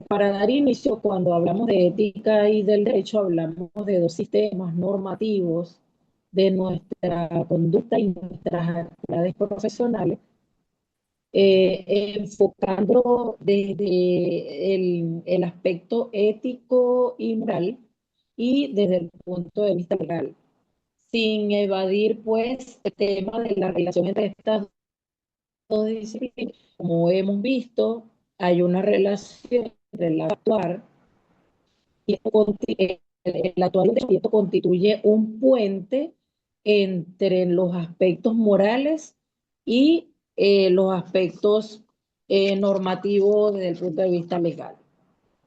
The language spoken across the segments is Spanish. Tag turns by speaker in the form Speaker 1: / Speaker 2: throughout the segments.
Speaker 1: Para dar inicio, cuando hablamos de ética y del derecho, hablamos de dos sistemas normativos de nuestra conducta y nuestras actividades profesionales, enfocando desde el aspecto ético y moral y desde el punto de vista legal, sin evadir pues el tema de la relación entre estas dos disciplinas. Como hemos visto, hay una relación entre el actuar y el actual derecho constituye un puente entre los aspectos morales y los aspectos normativos desde el punto de vista legal.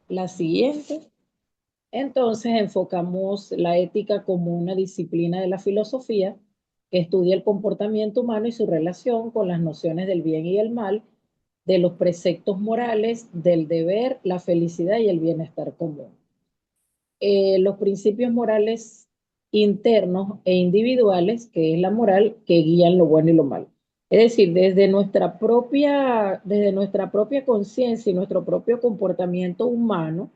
Speaker 1: La siguiente. Entonces enfocamos la ética como una disciplina de la filosofía que estudia el comportamiento humano y su relación con las nociones del bien y el mal, de los preceptos morales, del deber, la felicidad y el bienestar común. Los principios morales internos e individuales, que es la moral, que guían lo bueno y lo malo. Es decir, desde nuestra propia conciencia y nuestro propio comportamiento humano,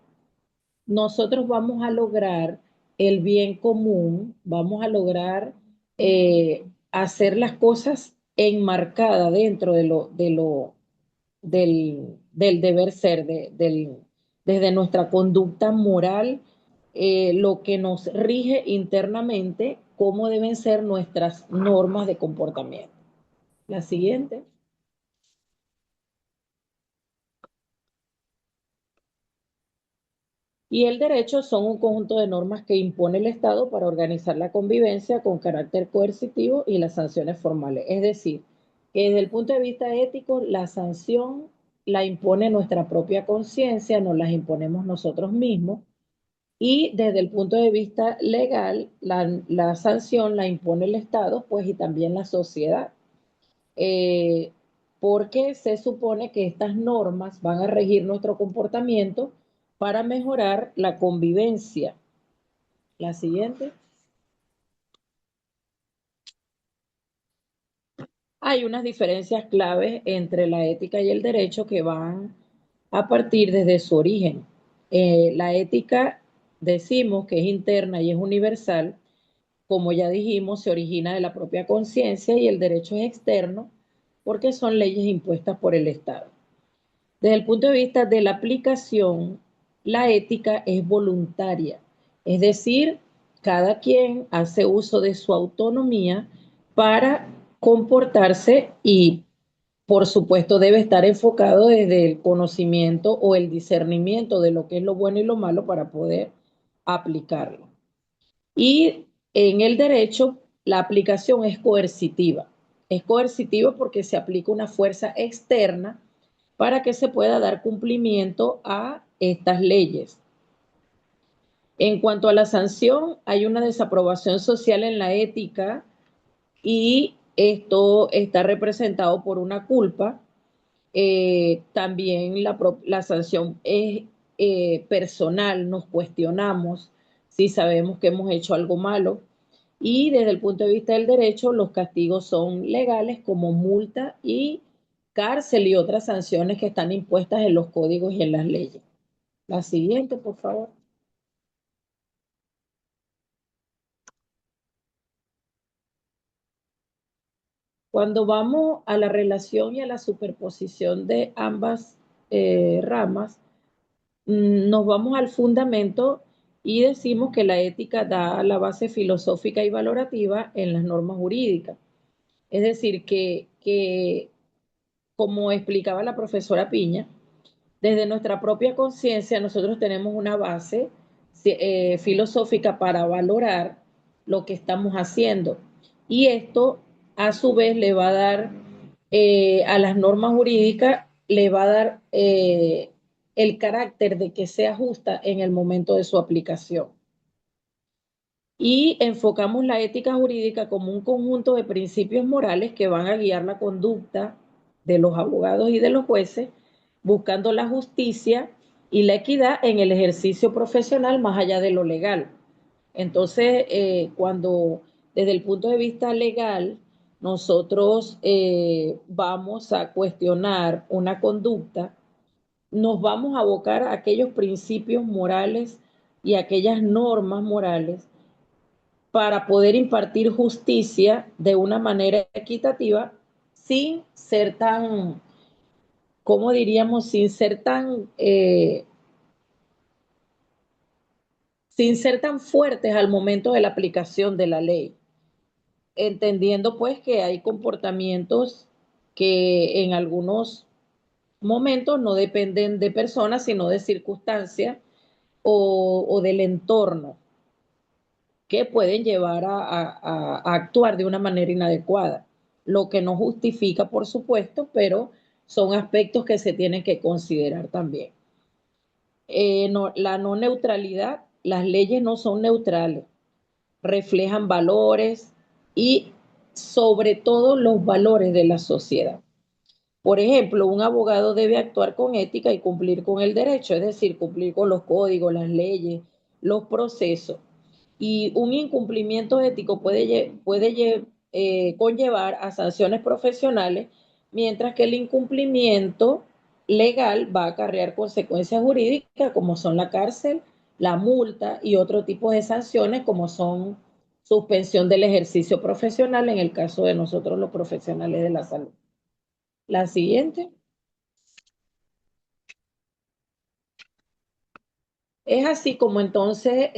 Speaker 1: nosotros vamos a lograr el bien común, vamos a lograr hacer las cosas enmarcadas dentro del deber ser, desde nuestra conducta moral, lo que nos rige internamente, cómo deben ser nuestras normas de comportamiento. La siguiente. Y el derecho son un conjunto de normas que impone el Estado para organizar la convivencia con carácter coercitivo y las sanciones formales. Es decir, que desde el punto de vista ético, la sanción la impone nuestra propia conciencia, nos las imponemos nosotros mismos. Y desde el punto de vista legal, la sanción la impone el Estado, pues y también la sociedad, eh, porque se supone que estas normas van a regir nuestro comportamiento para mejorar la convivencia. La siguiente. Hay unas diferencias claves entre la ética y el derecho que van a partir desde su origen. La ética decimos que es interna y es universal, como ya dijimos, se origina de la propia conciencia y el derecho es externo porque son leyes impuestas por el Estado. Desde el punto de vista de la aplicación, la ética es voluntaria, es decir, cada quien hace uso de su autonomía para comportarse y, por supuesto, debe estar enfocado desde el conocimiento o el discernimiento de lo que es lo bueno y lo malo para poder aplicarlo. Y en el derecho, la aplicación es coercitiva. Es coercitiva porque se aplica una fuerza externa para que se pueda dar cumplimiento a estas leyes. En cuanto a la sanción, hay una desaprobación social en la ética y esto está representado por una culpa. También la sanción es personal, nos cuestionamos si sabemos que hemos hecho algo malo. Y desde el punto de vista del derecho, los castigos son legales como multa y cárcel y otras sanciones que están impuestas en los códigos y en las leyes. La siguiente, por favor. Cuando vamos a la relación y a la superposición de ambas ramas, nos vamos al fundamento y decimos que la ética da la base filosófica y valorativa en las normas jurídicas. Es decir, que como explicaba la profesora Piña, desde nuestra propia conciencia nosotros tenemos una base filosófica para valorar lo que estamos haciendo. Y esto, a su vez, le va a dar a las normas jurídicas, le va a dar el carácter de que sea justa en el momento de su aplicación. Y enfocamos la ética jurídica como un conjunto de principios morales que van a guiar la conducta de los abogados y de los jueces, buscando la justicia y la equidad en el ejercicio profesional más allá de lo legal. Entonces, cuando desde el punto de vista legal nosotros vamos a cuestionar una conducta, nos vamos a abocar a aquellos principios morales y aquellas normas morales para poder impartir justicia de una manera equitativa sin ser tan, ¿cómo diríamos? Sin ser tan fuertes al momento de la aplicación de la ley, entendiendo pues que hay comportamientos que en algunos momentos no dependen de personas, sino de circunstancias o del entorno que pueden llevar a actuar de una manera inadecuada, lo que no justifica, por supuesto, pero son aspectos que se tienen que considerar también. La no neutralidad, las leyes no son neutrales, reflejan valores y sobre todo los valores de la sociedad. Por ejemplo, un abogado debe actuar con ética y cumplir con el derecho, es decir, cumplir con los códigos, las leyes, los procesos. Y un incumplimiento ético puede conllevar a sanciones profesionales, mientras que el incumplimiento legal va a acarrear consecuencias jurídicas como son la cárcel, la multa y otro tipo de sanciones como son suspensión del ejercicio profesional en el caso de nosotros los profesionales de la salud. La siguiente. Es así como entonces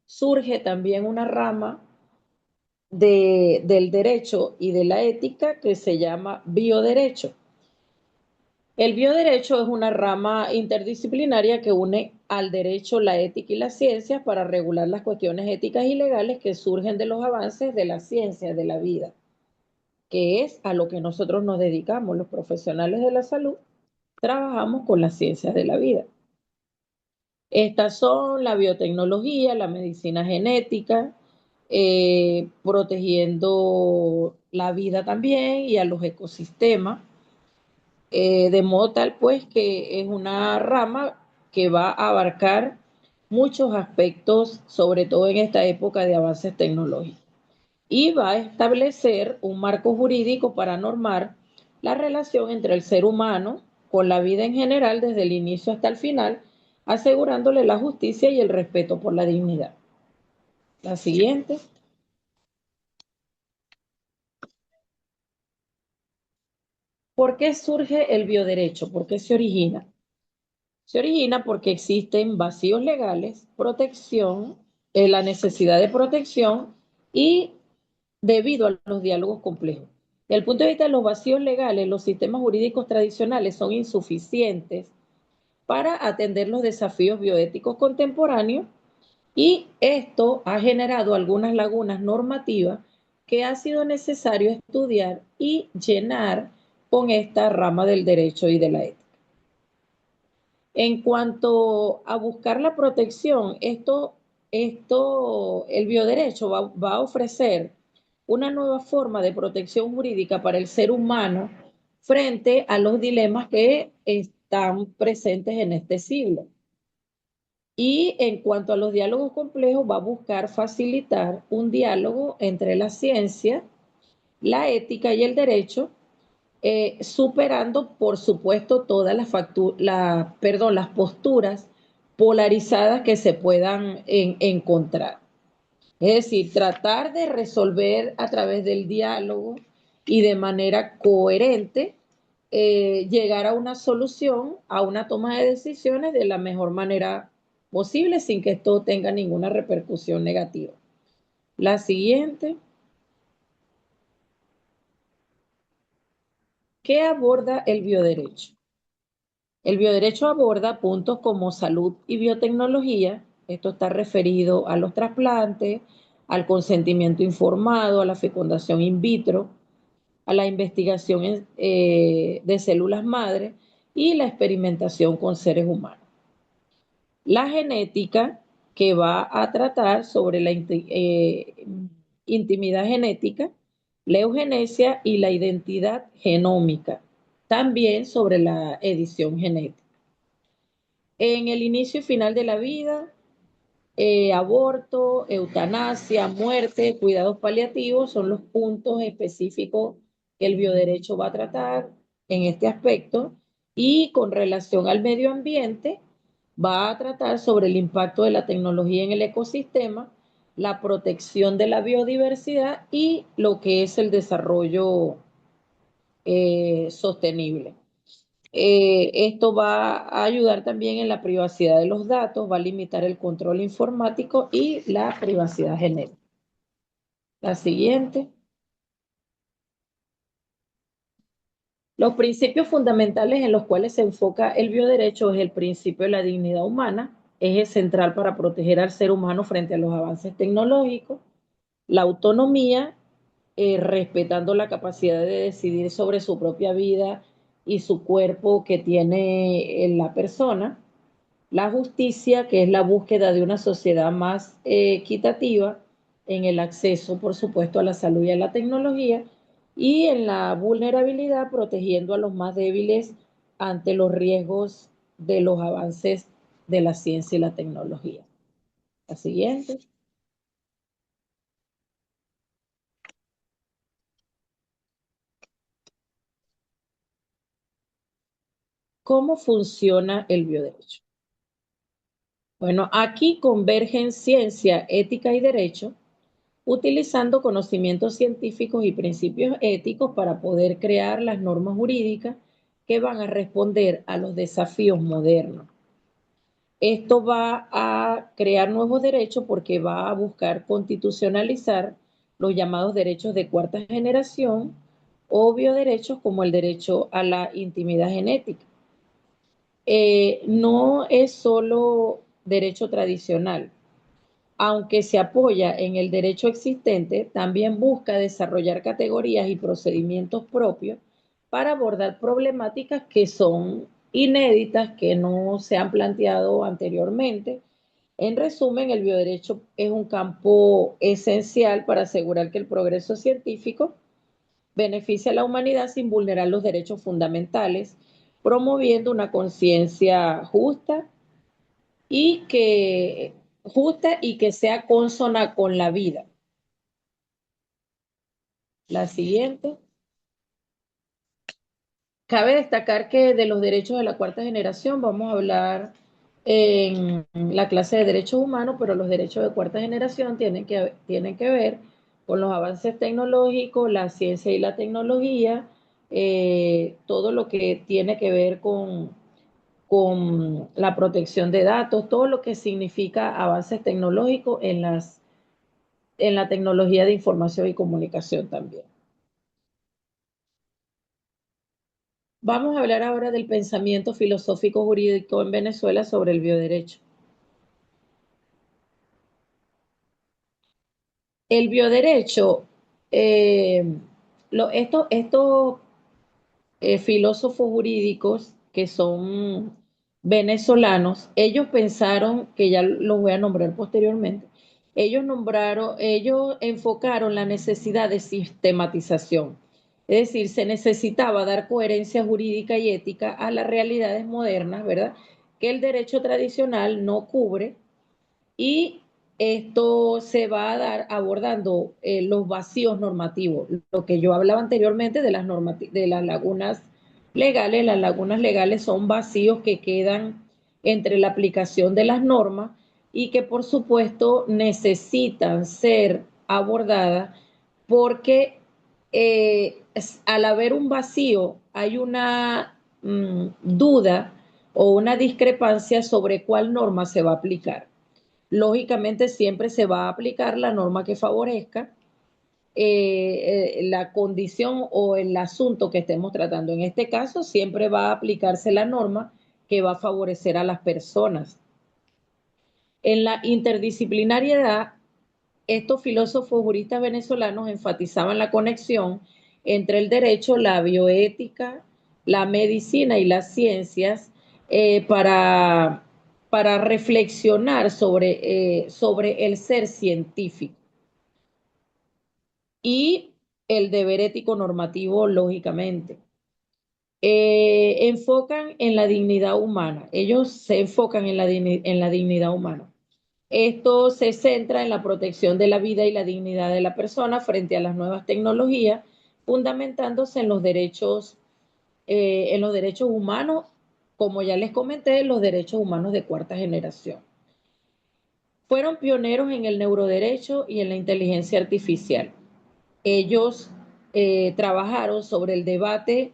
Speaker 1: surge también una rama del derecho y de la ética que se llama bioderecho. El bioderecho es una rama interdisciplinaria que une al derecho, la ética y las ciencias para regular las cuestiones éticas y legales que surgen de los avances de la ciencia de la vida, que es a lo que nosotros nos dedicamos, los profesionales de la salud, trabajamos con las ciencias de la vida. Estas son la biotecnología, la medicina genética, protegiendo la vida también y a los ecosistemas, de modo tal pues que es una rama que va a abarcar muchos aspectos, sobre todo en esta época de avances tecnológicos, y va a establecer un marco jurídico para normar la relación entre el ser humano con la vida en general desde el inicio hasta el final, asegurándole la justicia y el respeto por la dignidad. La siguiente. ¿Por qué surge el bioderecho? ¿Por qué se origina? Se origina porque existen vacíos legales, protección, la necesidad de protección y debido a los diálogos complejos. Desde el punto de vista de los vacíos legales, los sistemas jurídicos tradicionales son insuficientes para atender los desafíos bioéticos contemporáneos y esto ha generado algunas lagunas normativas que ha sido necesario estudiar y llenar con esta rama del derecho y de la ética. En cuanto a buscar la protección, el bioderecho va a ofrecer una nueva forma de protección jurídica para el ser humano frente a los dilemas que están presentes en este siglo. Y en cuanto a los diálogos complejos, va a buscar facilitar un diálogo entre la ciencia, la ética y el derecho, superando, por supuesto, todas las posturas polarizadas que se puedan encontrar. Es decir, tratar de resolver a través del diálogo y de manera coherente, llegar a una solución, a una toma de decisiones de la mejor manera posible sin que esto tenga ninguna repercusión negativa. La siguiente. ¿Qué aborda el bioderecho? El bioderecho aborda puntos como salud y biotecnología. Esto está referido a los trasplantes, al consentimiento informado, a la fecundación in vitro, a la investigación de células madre y la experimentación con seres humanos. La genética, que va a tratar sobre la intimidad genética, la eugenesia y la identidad genómica, también sobre la edición genética. En el inicio y final de la vida, aborto, eutanasia, muerte, cuidados paliativos son los puntos específicos que el bioderecho va a tratar en este aspecto Y con relación al medio ambiente, va a tratar sobre el impacto de la tecnología en el ecosistema, la protección de la biodiversidad y lo que es el desarrollo sostenible. Esto va a ayudar también en la privacidad de los datos, va a limitar el control informático y la privacidad genética. La siguiente. Los principios fundamentales en los cuales se enfoca el bioderecho es el principio de la dignidad humana, eje central para proteger al ser humano frente a los avances tecnológicos, la autonomía, respetando la capacidad de decidir sobre su propia vida y su cuerpo que tiene la persona, la justicia, que es la búsqueda de una sociedad más equitativa en el acceso, por supuesto, a la salud y a la tecnología, y en la vulnerabilidad, protegiendo a los más débiles ante los riesgos de los avances de la ciencia y la tecnología. La siguiente. ¿Cómo funciona el bioderecho? Bueno, aquí convergen ciencia, ética y derecho, utilizando conocimientos científicos y principios éticos para poder crear las normas jurídicas que van a responder a los desafíos modernos. Esto va a crear nuevos derechos porque va a buscar constitucionalizar los llamados derechos de cuarta generación o bioderechos como el derecho a la intimidad genética. No es solo derecho tradicional, aunque se apoya en el derecho existente, también busca desarrollar categorías y procedimientos propios para abordar problemáticas que son inéditas, que no se han planteado anteriormente. En resumen, el bioderecho es un campo esencial para asegurar que el progreso científico beneficia a la humanidad sin vulnerar los derechos fundamentales, promoviendo una conciencia justa y que sea consona con la vida. La siguiente. Cabe destacar que de los derechos de la cuarta generación vamos a hablar en la clase de derechos humanos, pero los derechos de cuarta generación tienen que ver con los avances tecnológicos, la ciencia y la tecnología, todo lo que tiene que ver con la protección de datos, todo lo que significa avances tecnológicos en la tecnología de información y comunicación también. Vamos a hablar ahora del pensamiento filosófico jurídico en Venezuela sobre el bioderecho. El bioderecho, eh, estos filósofos jurídicos que son venezolanos, ellos pensaron, que ya los voy a nombrar posteriormente, ellos enfocaron la necesidad de sistematización. Es decir, se necesitaba dar coherencia jurídica y ética a las realidades modernas, ¿verdad? Que el derecho tradicional no cubre y esto se va a dar abordando los vacíos normativos, lo que yo hablaba anteriormente de de las lagunas legales. Las lagunas legales son vacíos que quedan entre la aplicación de las normas y que por supuesto necesitan ser abordadas porque al haber un vacío hay una duda o una discrepancia sobre cuál norma se va a aplicar. Lógicamente siempre se va a aplicar la norma que favorezca la condición o el asunto que estemos tratando. En este caso, siempre va a aplicarse la norma que va a favorecer a las personas. En la interdisciplinariedad, estos filósofos juristas venezolanos enfatizaban la conexión entre el derecho, la bioética, la medicina y las ciencias para reflexionar sobre el ser científico y el deber ético normativo, lógicamente. Enfocan en la dignidad humana. Ellos se enfocan en la dignidad humana. Esto se centra en la protección de la vida y la dignidad de la persona frente a las nuevas tecnologías, fundamentándose en los derechos en los derechos humanos, como ya les comenté, los derechos humanos de cuarta generación. Fueron pioneros en el neuroderecho y en la inteligencia artificial. Ellos trabajaron sobre el debate,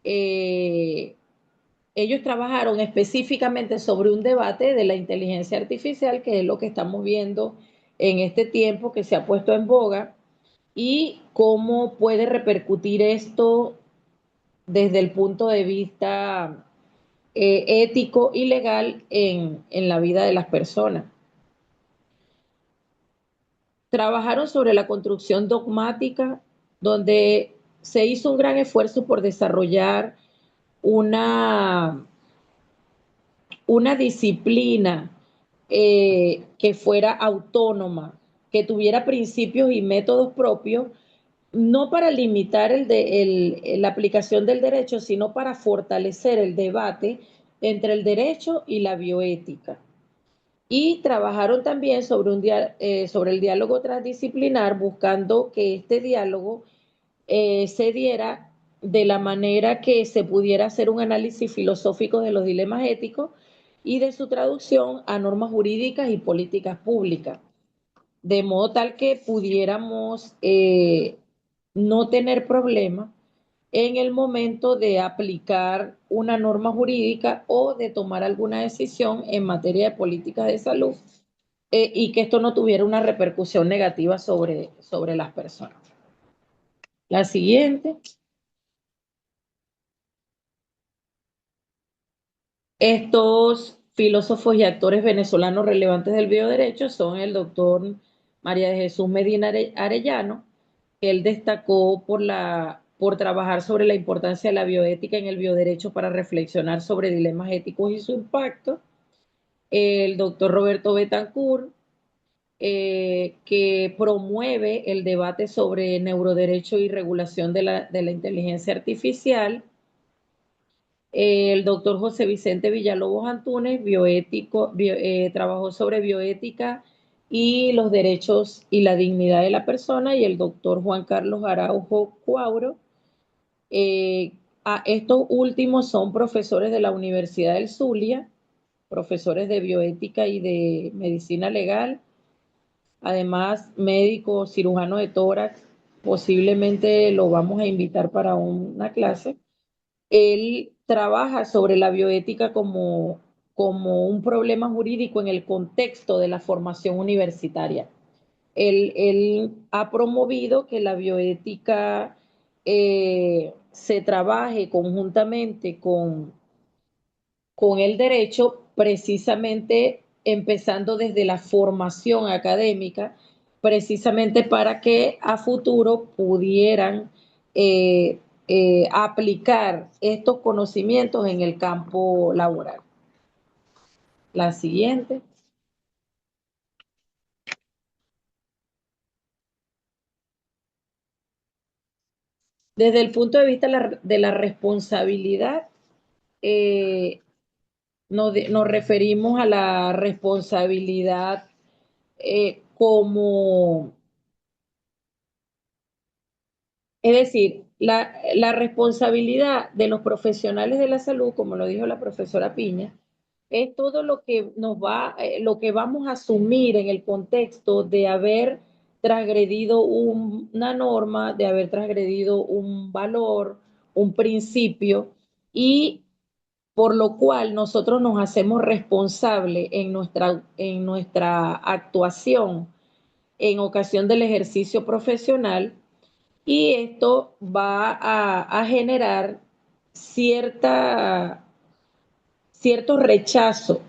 Speaker 1: eh, ellos trabajaron específicamente sobre un debate de la inteligencia artificial, que es lo que estamos viendo en este tiempo que se ha puesto en boga, y cómo puede repercutir esto desde el punto de vista ético y legal en la vida de las personas. Trabajaron sobre la construcción dogmática, donde se hizo un gran esfuerzo por desarrollar una, una disciplina que fuera autónoma, que tuviera principios y métodos propios, no para limitar la aplicación del derecho, sino para fortalecer el debate entre el derecho y la bioética. Y trabajaron también sobre el diálogo transdisciplinar, buscando que este diálogo se diera de la manera que se pudiera hacer un análisis filosófico de los dilemas éticos y de su traducción a normas jurídicas y políticas públicas, de modo tal que pudiéramos no tener problemas en el momento de aplicar una norma jurídica o de tomar alguna decisión en materia de políticas de salud, y que esto no tuviera una repercusión negativa sobre las personas. La siguiente. Estos filósofos y actores venezolanos relevantes del bioderecho son el doctor María de Jesús Medina Arellano, que él destacó por trabajar sobre la importancia de la bioética en el bioderecho para reflexionar sobre dilemas éticos y su impacto. El doctor Roberto Betancourt, que promueve el debate sobre neuroderecho y regulación de la inteligencia artificial. El doctor José Vicente Villalobos Antunes, trabajó sobre bioética y los derechos y la dignidad de la persona, y el doctor Juan Carlos Araujo Cuauro. Eh, Estos últimos son profesores de la Universidad del Zulia, profesores de bioética y de medicina legal, además médico cirujano de tórax. Posiblemente lo vamos a invitar para una clase. Él trabaja sobre la bioética como un problema jurídico en el contexto de la formación universitaria. Él ha promovido que la bioética se trabaje conjuntamente con el derecho, precisamente empezando desde la formación académica, precisamente para que a futuro pudieran aplicar estos conocimientos en el campo laboral. La siguiente. Desde el punto de vista de la responsabilidad, eh, nos referimos a la responsabilidad como, es decir, la responsabilidad de los profesionales de la salud, como lo dijo la profesora Piña, es todo lo que lo que vamos a asumir en el contexto de haber transgredido una norma, de haber transgredido un valor, un principio, y por lo cual nosotros nos hacemos responsables en nuestra actuación en ocasión del ejercicio profesional, y esto va a generar cierto rechazo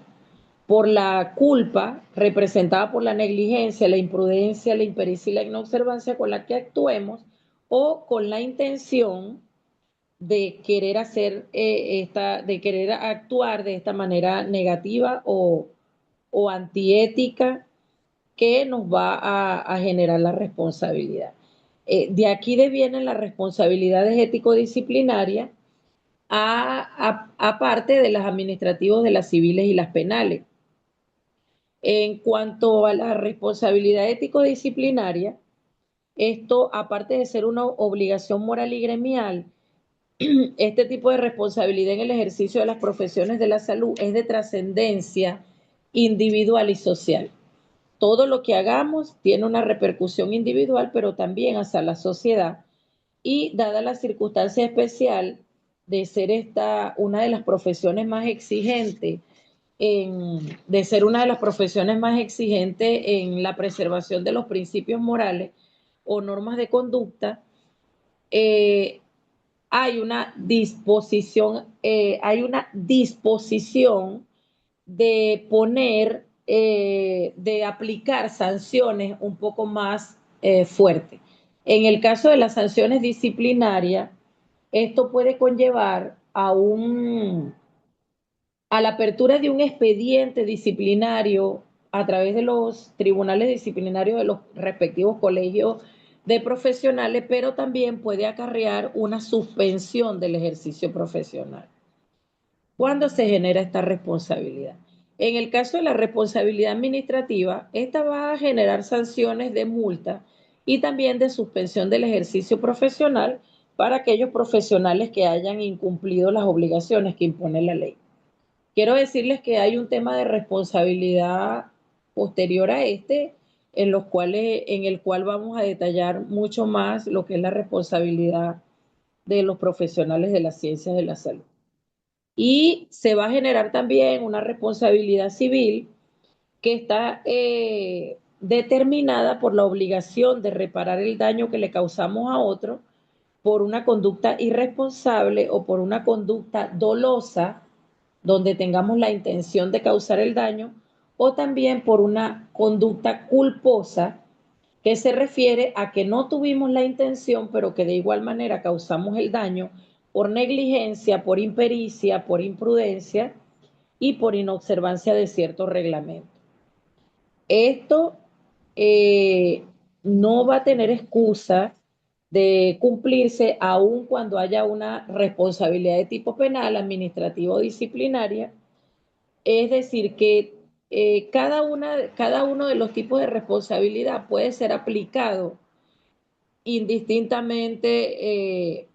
Speaker 1: por la culpa representada por la negligencia, la imprudencia, la impericia y la inobservancia con la que actuemos, o con la intención de querer de querer actuar de esta manera negativa o antiética, que nos va a generar la responsabilidad. De aquí devienen las responsabilidades ético-disciplinarias, aparte de las administrativas, de las civiles y las penales. En cuanto a la responsabilidad ético-disciplinaria, esto, aparte de ser una obligación moral y gremial, este tipo de responsabilidad en el ejercicio de las profesiones de la salud es de trascendencia individual y social. Todo lo que hagamos tiene una repercusión individual, pero también hacia la sociedad. Y dada la circunstancia especial de ser esta una de las profesiones más exigentes, de ser una de las profesiones más exigentes en la preservación de los principios morales o normas de conducta, eh, hay una disposición de poner, de aplicar sanciones un poco más fuertes. En el caso de las sanciones disciplinarias, esto puede conllevar a la apertura de un expediente disciplinario a través de los tribunales disciplinarios de los respectivos colegios de profesionales, pero también puede acarrear una suspensión del ejercicio profesional. ¿Cuándo se genera esta responsabilidad? En el caso de la responsabilidad administrativa, esta va a generar sanciones de multa y también de suspensión del ejercicio profesional para aquellos profesionales que hayan incumplido las obligaciones que impone la ley. Quiero decirles que hay un tema de responsabilidad posterior a este, en el cual vamos a detallar mucho más lo que es la responsabilidad de los profesionales de las ciencias de la salud. Y se va a generar también una responsabilidad civil que está determinada por la obligación de reparar el daño que le causamos a otro por una conducta irresponsable o por una conducta dolosa, donde tengamos la intención de causar el daño, o también por una conducta culposa, que se refiere a que no tuvimos la intención, pero que de igual manera causamos el daño por negligencia, por impericia, por imprudencia y por inobservancia de ciertos reglamentos. Esto eh, no va a tener excusa de cumplirse aun cuando haya una responsabilidad de tipo penal, administrativo o disciplinaria. Es decir, que cada uno de los tipos de responsabilidad puede ser aplicado indistintamente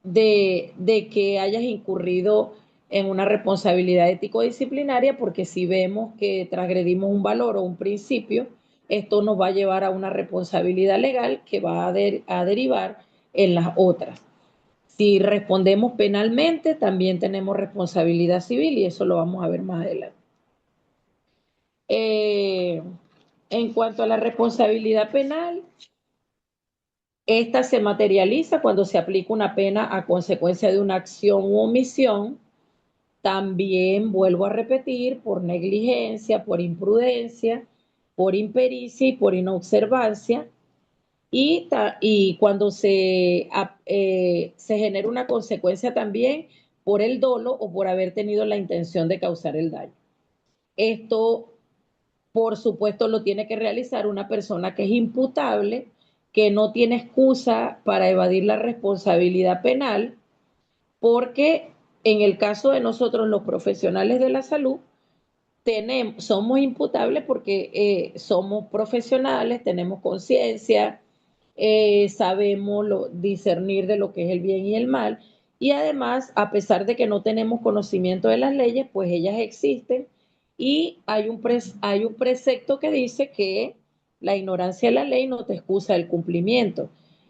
Speaker 1: de que hayas incurrido en una responsabilidad ético-disciplinaria, porque si vemos que transgredimos un valor o un principio, esto nos va a llevar a una responsabilidad legal que va a derivar en las otras. Si respondemos penalmente, también tenemos responsabilidad civil y eso lo vamos a ver más adelante. Eh, en cuanto a la responsabilidad penal, esta se materializa cuando se aplica una pena a consecuencia de una acción u omisión. También vuelvo a repetir, por negligencia, por imprudencia, por impericia y por inobservancia. Y cuando se genera una consecuencia también por el dolo o por haber tenido la intención de causar el daño. Esto, por supuesto, lo tiene que realizar una persona que es imputable, que no tiene excusa para evadir la responsabilidad penal, porque en el caso de nosotros, los profesionales de la salud, somos imputables porque somos profesionales, tenemos conciencia, sabemos discernir de lo que es el bien y el mal, y además, a pesar de que no tenemos conocimiento de las leyes, pues ellas existen y hay un precepto que dice que la ignorancia de la ley no te excusa el cumplimiento.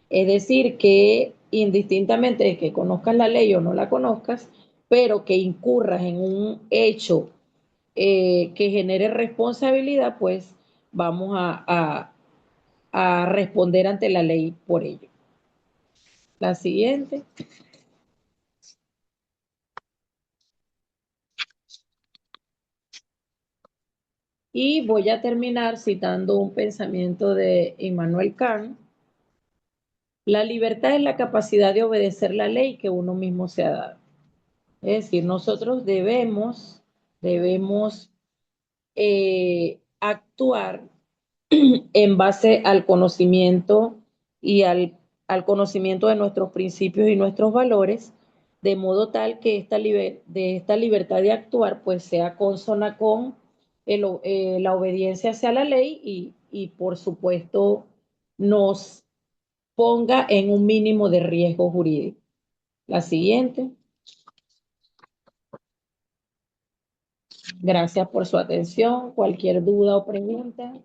Speaker 1: Es decir, que indistintamente de que conozcas la ley o no la conozcas, pero que incurras en un hecho que genere responsabilidad, pues vamos a responder ante la ley por ello. La siguiente. Y voy a terminar citando un pensamiento de Immanuel Kant. La libertad es la capacidad de obedecer la ley que uno mismo se ha dado. Es decir, nosotros debemos actuar en base al conocimiento y al conocimiento de nuestros principios y nuestros valores, de modo tal que esta libertad de actuar pues sea consona con la obediencia hacia la ley y por supuesto nos ponga en un mínimo de riesgo jurídico. La siguiente. Gracias por su atención. Cualquier duda o pregunta,